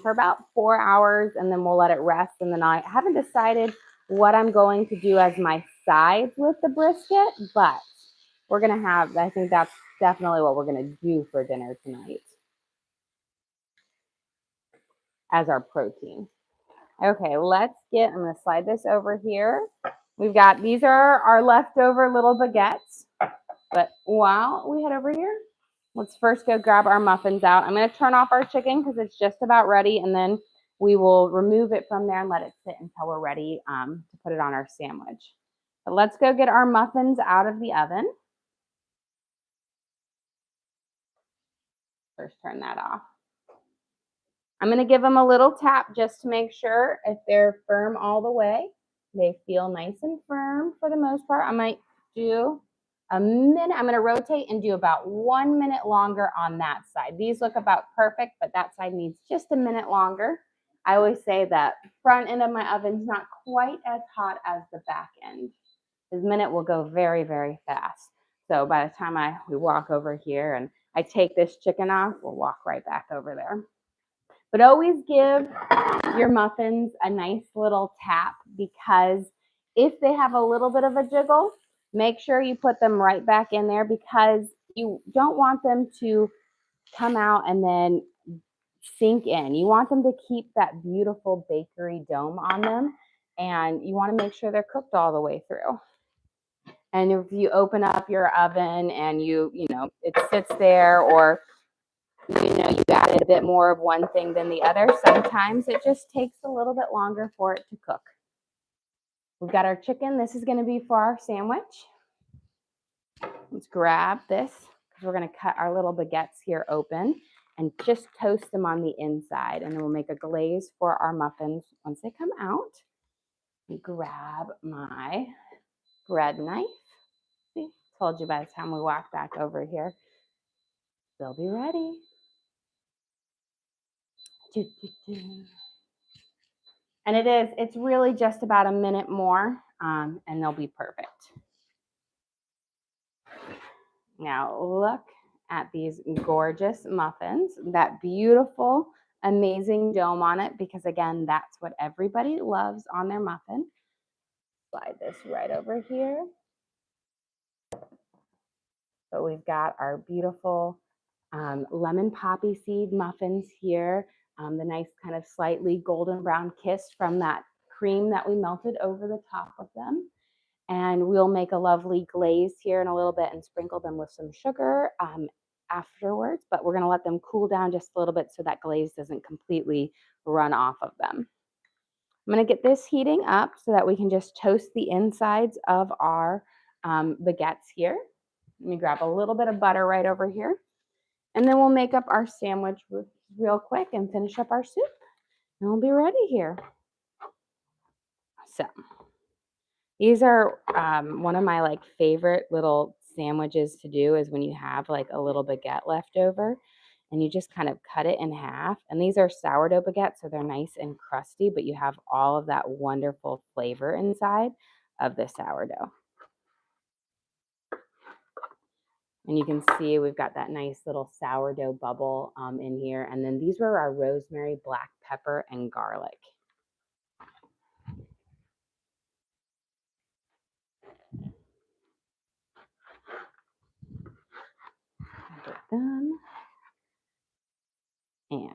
for about 4 hours, and then we'll let it rest. And then I haven't decided what I'm going to do as my sides with the brisket, but we're going to have, I think that's definitely what we're going to do for dinner tonight as our protein. Okay, I'm going to slide this over here. We've got, these are our leftover little baguettes. But while we head over here, let's first go grab our muffins out. I'm going to turn off our chicken because it's just about ready, and then we will remove it from there and let it sit until we're ready to put it on our sandwich. But let's go get our muffins out of the oven. First, turn that off. I'm going to give them a little tap just to make sure if they're firm all the way. They feel nice and firm for the most part. I might do a minute. I'm going to rotate and do about 1 minute longer on that side. These look about perfect, but that side needs just a minute longer. I always say that front end of my oven's not quite as hot as the back end. This minute will go very, very fast. So by the time we walk over here and I take this chicken off, we'll walk right back over there. But always give your muffins a nice little tap, because if they have a little bit of a jiggle, make sure you put them right back in there, because you don't want them to come out and then sink in. You want them to keep that beautiful bakery dome on them, and you want to make sure they're cooked all the way through. And if you open up your oven and you know, it sits there, or you added a bit more of one thing than the other, sometimes it just takes a little bit longer for it to cook. We've got our chicken. This is going to be for our sandwich. Let's grab this, because we're going to cut our little baguettes here open and just toast them on the inside. And then we'll make a glaze for our muffins once they come out. Grab my bread knife. See, told you by the time we walk back over here, they'll be ready. And it's really just about a minute more, and they'll be perfect. Now look at these gorgeous muffins, that beautiful, amazing dome on it, because again, that's what everybody loves on their muffin. Slide this right over here. So we've got our beautiful lemon poppy seed muffins here. The nice kind of slightly golden brown kiss from that cream that we melted over the top of them. And we'll make a lovely glaze here in a little bit and sprinkle them with some sugar afterwards. But we're going to let them cool down just a little bit so that glaze doesn't completely run off of them. I'm going to get this heating up so that we can just toast the insides of our baguettes here. Let me grab a little bit of butter right over here. And then we'll make up our sandwich real quick and finish up our soup. And we'll be ready here. So these are one of my favorite little sandwiches to do, is when you have a little baguette left over and you just kind of cut it in half. And these are sourdough baguettes, so they're nice and crusty, but you have all of that wonderful flavor inside of the sourdough. And you can see we've got that nice little sourdough bubble in here. And then these were our rosemary, black pepper, and garlic. Get them. And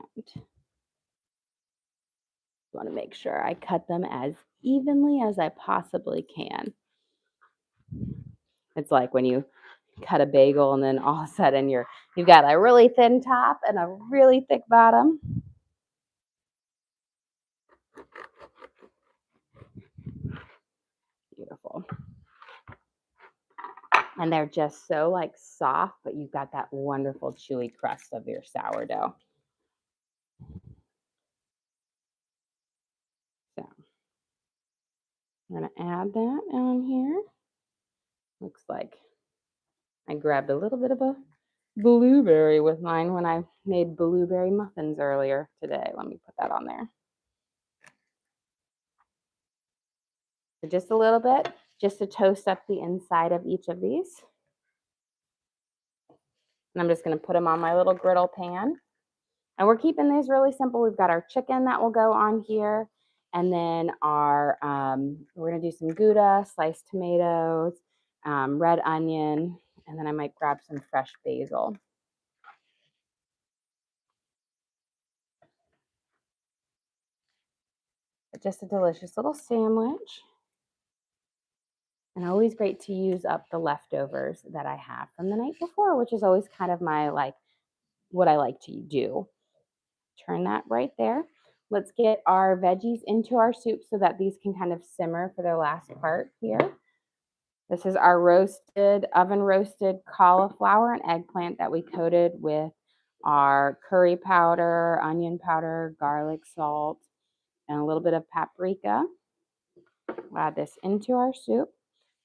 want to make sure I cut them as evenly as I possibly can. It's like when you cut a bagel and then all of a sudden you've got a really thin top and a really thick bottom. Beautiful. And they're just so like soft, but you've got that wonderful chewy crust of your sourdough. So I'm gonna add that on here. Looks like I grabbed a little bit of a blueberry with mine when I made blueberry muffins earlier today. Let me put that on there. So just a little bit, just to toast up the inside of each of these. And I'm just gonna put them on my little griddle pan. And we're keeping these really simple. We've got our chicken that will go on here. And then our, we're gonna do some Gouda, sliced tomatoes, red onion, and then I might grab some fresh basil. But just a delicious little sandwich. And always great to use up the leftovers that I have from the night before, which is always kind of my like, what I like to do. Turn that right there. Let's get our veggies into our soup so that these can kind of simmer for their last part here. This is our roasted, oven roasted cauliflower and eggplant that we coated with our curry powder, onion powder, garlic salt, and a little bit of paprika. We'll add this into our soup.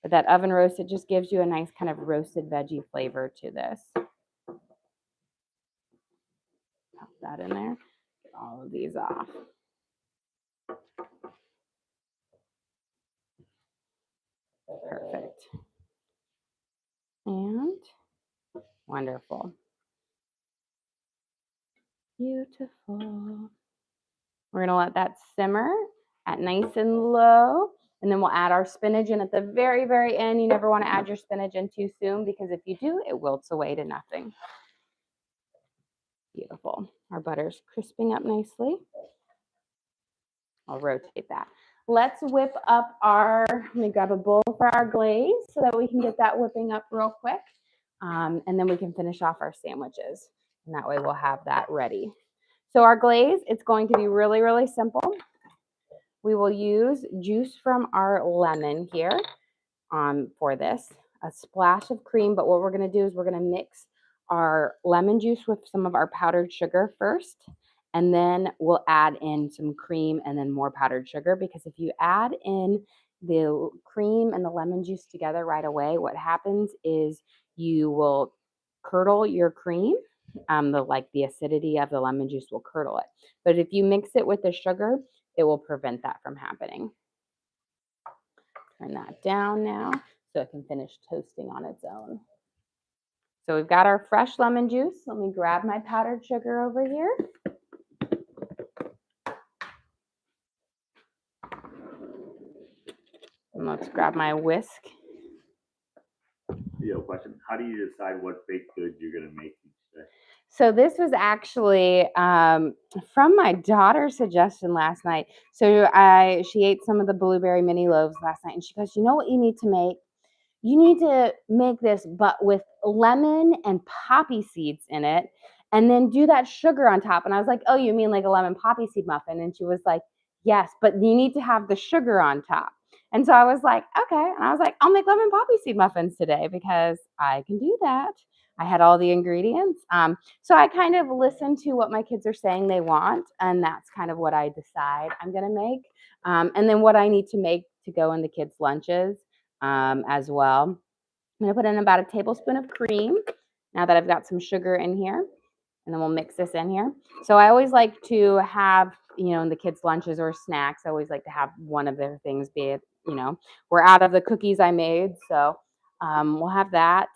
But that oven roasted just gives you a nice kind of roasted veggie flavor to this. Pop that in there. Get all of these off. Perfect. And wonderful. Beautiful. We're gonna let that simmer at nice and low, and then we'll add our spinach in at the very, very end. You never want to add your spinach in too soon because if you do, it wilts away to nothing. Beautiful. Our butter's crisping up nicely. I'll rotate that. Let's whip up our, let me grab a bowl for our glaze so that we can get that whipping up real quick. And then we can finish off our sandwiches. And that way we'll have that ready. So our glaze, it's going to be really, really simple. We will use juice from our lemon here for this, a splash of cream. But what we're going to do is we're going to mix our lemon juice with some of our powdered sugar first. And then we'll add in some cream and then more powdered sugar, because if you add in the cream and the lemon juice together right away, what happens is you will curdle your cream. The acidity of the lemon juice will curdle it. But if you mix it with the sugar, it will prevent that from happening. Turn that down now so it can finish toasting on its own. So we've got our fresh lemon juice. Let me grab my powdered sugar over here. And let's grab my whisk. Question. How do you decide what baked goods you're going to make each day? So this was actually from my daughter's suggestion last night. So she ate some of the blueberry mini loaves last night, and she goes, you know what you need to make? You need to make this, but with lemon and poppy seeds in it, and then do that sugar on top. And I was like, oh, you mean like a lemon poppy seed muffin? And she was like, yes, but you need to have the sugar on top. And so I was like, okay. And I was like, I'll make lemon poppy seed muffins today because I can do that. I had all the ingredients. So I kind of listen to what my kids are saying they want, and that's kind of what I decide I'm going to make. And then what I need to make to go in the kids' lunches as well. I'm going to put in about a tablespoon of cream now that I've got some sugar in here, and then we'll mix this in here. So I always like to have, in the kids' lunches or snacks, I always like to have one of their things be it, we're out of the cookies I made, so we'll have that.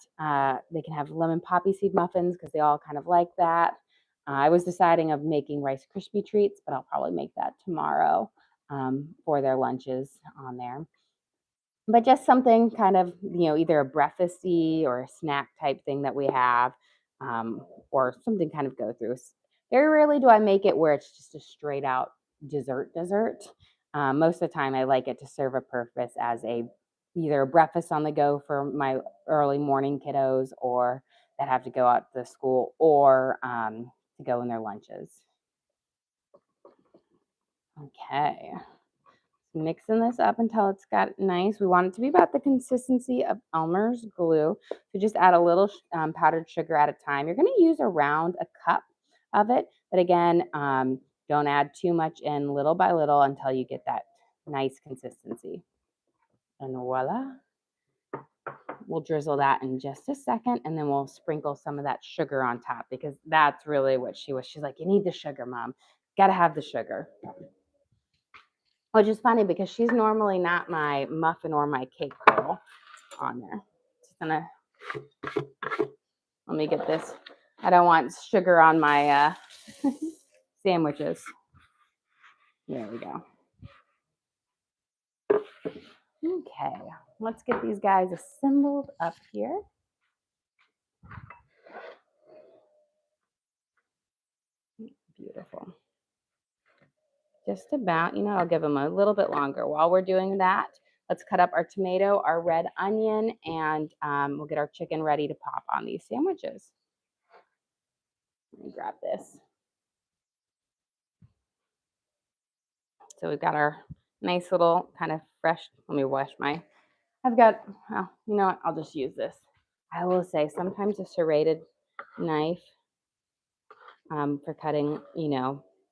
They can have lemon poppy seed muffins because they all kind of like that. I was deciding of making Rice Krispie treats, but I'll probably make that tomorrow for their lunches on there. But just something kind of, either a breakfasty or a snack type thing that we have, or something kind of go through. Very rarely do I make it where it's just a straight out dessert. Most of the time I like it to serve a purpose as either a breakfast on the go for my early morning kiddos, or that have to go out to school, or to go in their lunches. Okay. mixing this up until it's got nice. We want it to be about the consistency of Elmer's glue. So just add a little powdered sugar at a time. You're going to use around a cup of it. But again, don't add too much in, little by little, until you get that nice consistency. And voila. We'll drizzle that in just a second, and then we'll sprinkle some of that sugar on top, because that's really what she was. She's like, you need the sugar, Mom. Got to have the sugar. Which is funny because she's normally not my muffin or my cake girl on there. Just gonna, let me get this. I don't want sugar on my sandwiches. There we go. Okay, let's get these guys assembled up here. Beautiful. Just about, I'll give them a little bit longer. While we're doing that, let's cut up our tomato, our red onion, and we'll get our chicken ready to pop on these sandwiches. Let me grab this. So we've got our nice little kind of fresh, let me wash I've got, well, you know what, I'll just use this. I will say sometimes a serrated knife for cutting,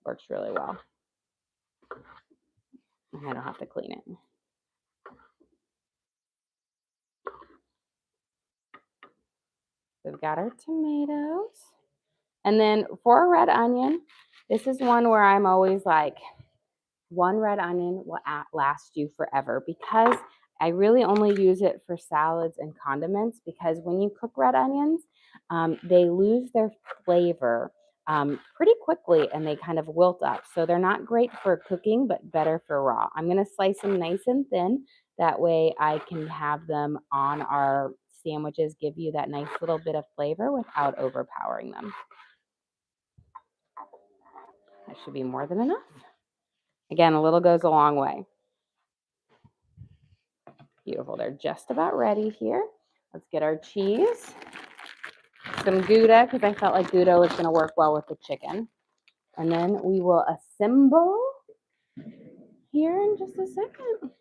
works really well. I don't have to clean it. We've got our tomatoes. And then for a red onion, this is one where I'm always like, one red onion will last you forever, because I really only use it for salads and condiments, because when you cook red onions, they lose their flavor pretty quickly, and they kind of wilt up. So they're not great for cooking, but better for raw. I'm going to slice them nice and thin. That way I can have them on our sandwiches, give you that nice little bit of flavor without overpowering them. That should be more than enough. Again, a little goes a long way. Beautiful. They're just about ready here. Let's get our cheese. Some Gouda, because I felt like Gouda was going to work well with the chicken. And then we will assemble here in just a second.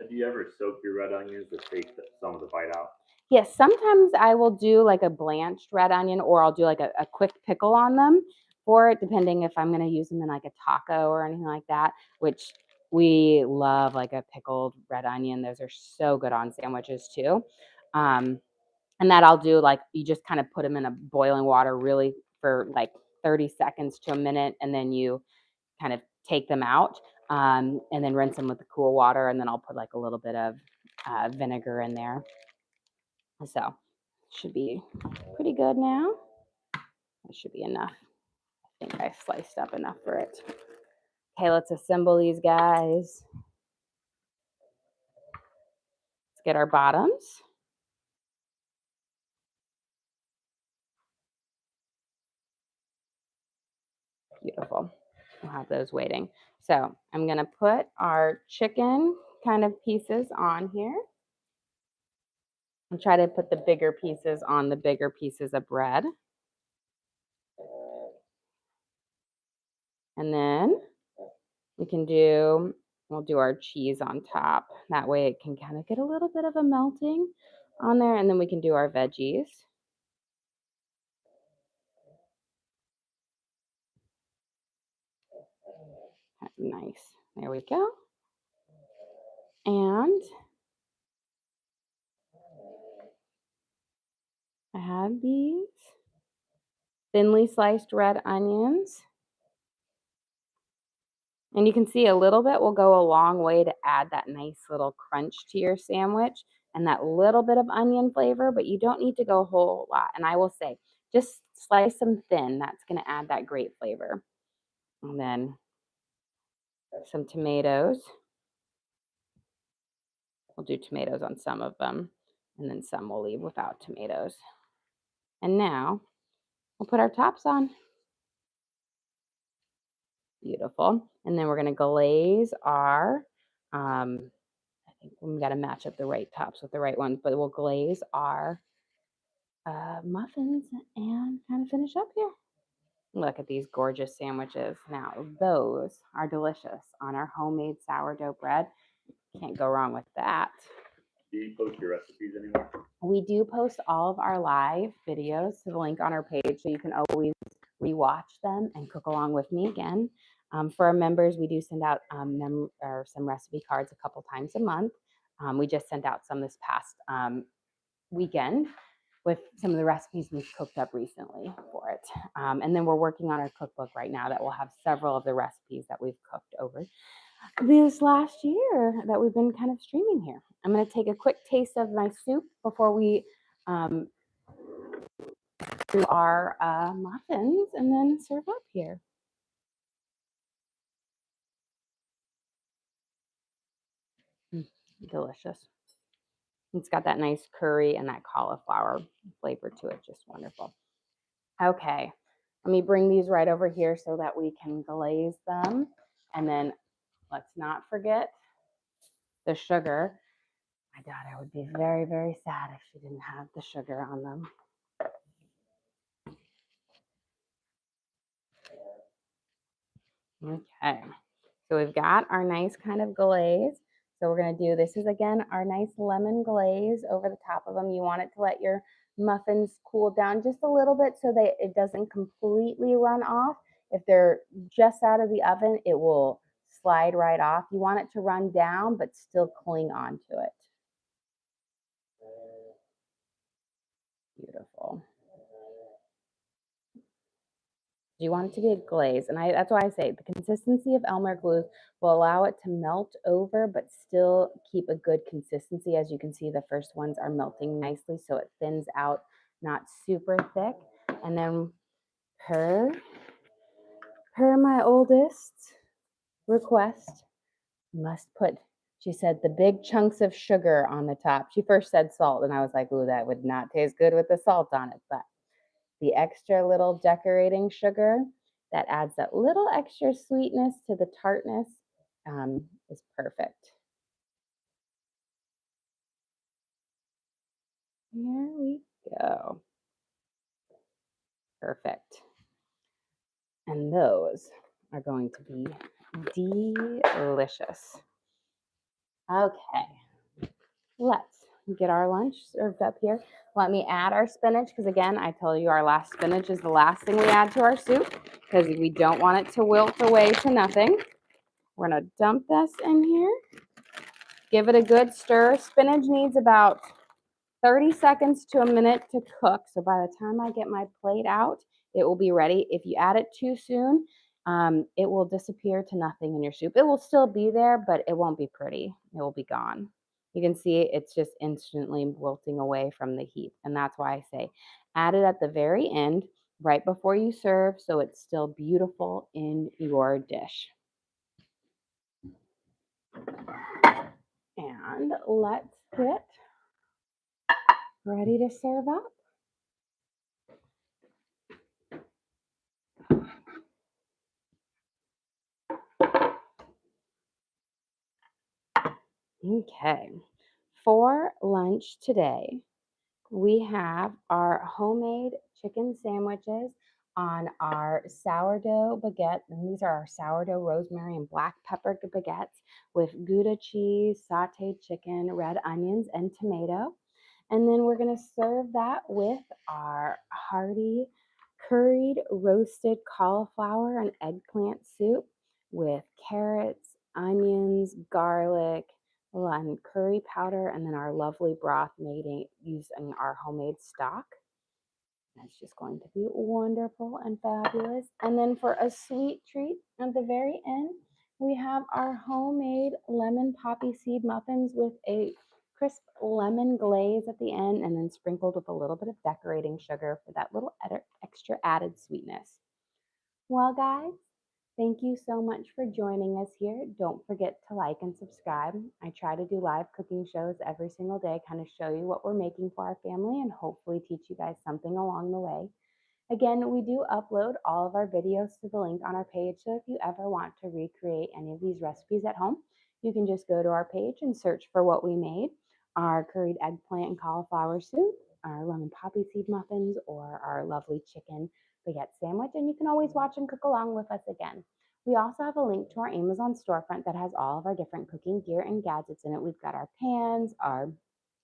Do you ever soak your red onions to take some of the bite out? Yes, sometimes I will do like a blanched red onion, or I'll do like a quick pickle on them for it, depending if I'm going to use them in like a taco or anything like that, which we love, like a pickled red onion. Those are so good on sandwiches too. And that I'll do, like, you just kind of put them in a boiling water really for like 30 seconds to a minute, and then you kind of take them out and then rinse them with the cool water, and then I'll put like a little bit of vinegar in there. So should be pretty good now. That should be enough. I think I sliced up enough for it. Okay, let's assemble these guys. Let's get our bottoms. Beautiful. We'll have those waiting. So I'm going to put our chicken kind of pieces on here. I'll try to put the bigger pieces on the bigger pieces of bread. And then we'll do our cheese on top. That way it can kind of get a little bit of a melting on there. And then we can do our veggies. Nice. There we go. And I have these thinly sliced red onions. And you can see a little bit will go a long way to add that nice little crunch to your sandwich and that little bit of onion flavor, but you don't need to go a whole lot. And I will say, just slice them thin. That's going to add that great flavor. And then some tomatoes. We'll do tomatoes on some of them, and then some we'll leave without tomatoes. And now we'll put our tops on. Beautiful. And then we're going to glaze our, I think we got to match up the right tops with the right ones, but we'll glaze our muffins and kind of finish up here. Look at these gorgeous sandwiches. Now, those are delicious on our homemade sourdough bread. Can't go wrong with that. Do you post your recipes anymore? We do post all of our live videos to the link on our page, so you can always rewatch them and cook along with me again. For our members, we do send out some recipe cards a couple times a month. We just sent out some this past weekend with some of the recipes we've cooked up recently for it. And then we're working on our cookbook right now that will have several of the recipes that we've cooked over this last year that we've been kind of streaming here. I'm going to take a quick taste of my soup before we do our muffins and then serve up here. Delicious. It's got that nice curry and that cauliflower flavor to it. Just wonderful. Okay, let me bring these right over here so that we can glaze them. And then let's not forget the sugar. My daughter would be very, very sad if she didn't have the sugar on them. Okay, so we've got our nice kind of glaze. So we're going to do, this is again our nice lemon glaze over the top of them. You want it to let your muffins cool down just a little bit so that it doesn't completely run off. If they're just out of the oven, it will slide right off. You want it to run down but still cling onto it. Beautiful. You want it to be a glaze, and that's why I say the consistency of Elmer glue will allow it to melt over but still keep a good consistency. As you can see, the first ones are melting nicely, so it thins out, not super thick. And then per my oldest request, must put, she said, the big chunks of sugar on the top. She first said salt, and I was like, ooh, that would not taste good with the salt on it, but the extra little decorating sugar that adds that little extra sweetness to the tartness is perfect. Here we go. Perfect. And those are going to be delicious. Okay, let's get our lunch served up here. Let me add our spinach, because again, I told you our last spinach is the last thing we add to our soup because we don't want it to wilt away to nothing. We're going to dump this in here. Give it a good stir. Spinach needs about 30 seconds to a minute to cook. So by the time I get my plate out, it will be ready. If you add it too soon, it will disappear to nothing in your soup. It will still be there, but it won't be pretty. It will be gone. You can see it's just instantly wilting away from the heat. And that's why I say add it at the very end, right before you serve, so it's still beautiful in your dish. And let's get ready to serve up. Okay, for lunch today, we have our homemade chicken sandwiches on our sourdough baguette. And these are our sourdough rosemary and black pepper baguettes with Gouda cheese, sauteed chicken, red onions, and tomato. And then we're going to serve that with our hearty curried roasted cauliflower and eggplant soup with carrots, onions, garlic, and curry powder, and then our lovely broth made using our homemade stock. That's just going to be wonderful and fabulous. And then for a sweet treat at the very end, we have our homemade lemon poppy seed muffins with a crisp lemon glaze at the end, and then sprinkled with a little bit of decorating sugar for that little extra added sweetness. Well, guys, thank you so much for joining us here. Don't forget to like and subscribe. I try to do live cooking shows every single day, kind of show you what we're making for our family and hopefully teach you guys something along the way. Again, we do upload all of our videos to the link on our page, so if you ever want to recreate any of these recipes at home, you can just go to our page and search for what we made, our curried eggplant and cauliflower soup, our lemon poppy seed muffins, or our lovely chicken baguette sandwich, and you can always watch and cook along with us again. We also have a link to our Amazon storefront that has all of our different cooking gear and gadgets in it. We've got our pans, our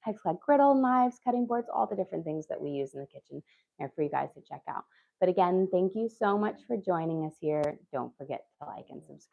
hex-cut griddle, knives, cutting boards, all the different things that we use in the kitchen there for you guys to check out. But again, thank you so much for joining us here. Don't forget to like and subscribe.